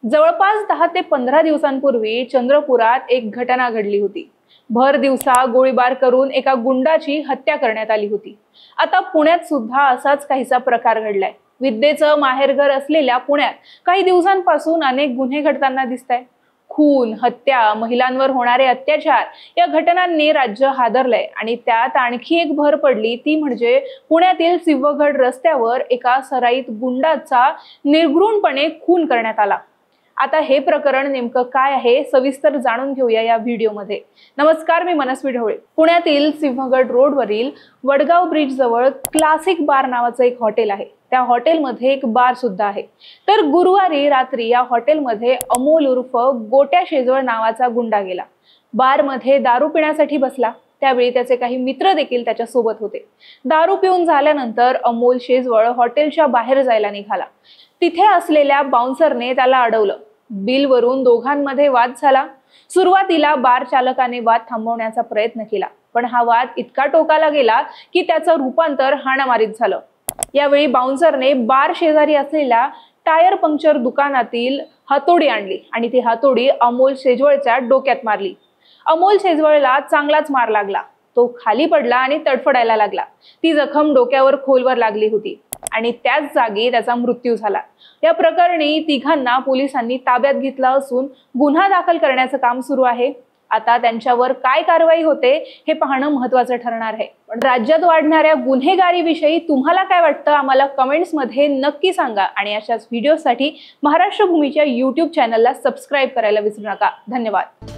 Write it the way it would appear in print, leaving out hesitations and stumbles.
जवळपास 10 ते 15 दिवसांपूर्वी चंद्रपुरात एक घटना घडली होती। भर दिवसा गोळीबार करून एका गुंडाची हत्या करण्यात आली होती। आता पुण्यात सुद्धा असाच काहीसा प्रकार घडलाय। विद्येचं माहेरघर असलेल्या पुण्यात काही दिवसांपासून अनेक गुन्हे घडताना दिसतायत। खून, हत्या, महिलांवर होणारे अत्याचार या घटनांनी राज्य हादरलंय आणि त्यात आणखी एक भर पडली ती म्हणजे पुण्यातील सिंहगड रस्त्यावर एका सराईत गुंडाचा निर्घृणपणे खून करण्यात आला। आता हे प्रकरण नेमकं काय आहे सविस्तर जाणून घेऊया या व्हिडिओमध्ये। नमस्कार, मी मनस्वी ढवळे। पुण्यातील सिंहगड रोडवरील वडगाव ब्रिज जवळ क्लासिक बार नावाचं एक हॉटेल आहे। त्या हॉटेलमध्ये एक बार सुद्धा आहे। तर गुरुवारी रात्री या हॉटेलमध्ये अमोल उर्फ गोट्या शेजवळ नावाचा गुंडा गेला। बारमध्ये दारू पिण्यासाठी बसला। त्यावेळी त्याचे काही मित्र देखील त्याच्या सोबत होते। दारू पिऊन झाल्यानंतर अमोल शेजवळ हॉटेलच्या बाहेर जायला निघाला। तिथे असलेल्या बाउन्सरने त्याला अडवलं। बिलवरून दोघांमध्ये वाद झाला। सुरुवातीला बार चालकाने वाद थांबवण्याचा प्रयत्न केला, पण हा वाद इतका टोकाला गेला की त्याचं रूपांतर हाणामारीत झालं। यावेळी बाउन्सरने बार शेजारी असलेल्या टायर पंक्चर दुकानातील हातोडी आणली आणि ती हातोडी अमोल शेजवळच्या डोक्यात मारली। अमोल शेजवळला चांगलाच मार लागला। तो खाली पडला आणि तडफडायला लागला। ती जखम डोक्यावर खोलवर लागली होती आणि त्याच जागी त्याचा मृत्यू झाला। या प्रकरणी तिघांना पोलिसांनी ताब्यात घेतलं असून गुन्हा दाखल करण्याचं काम सुरू आहे। आता त्यांच्यावर काय कारवाई होते हे पाहणं महत्त्वाचं ठरणार आहे। पण राज्यात वाढणाऱ्या गुन्हेगारीविषयी तुम्हाला काय वाटतं आम्हाला कमेंट्समध्ये नक्की सांगा आणि अशाच व्हिडिओसाठी महाराष्ट्र भूमीच्या YouTube चॅनलला सबस्क्राईब करायला विसरू नका। धन्यवाद।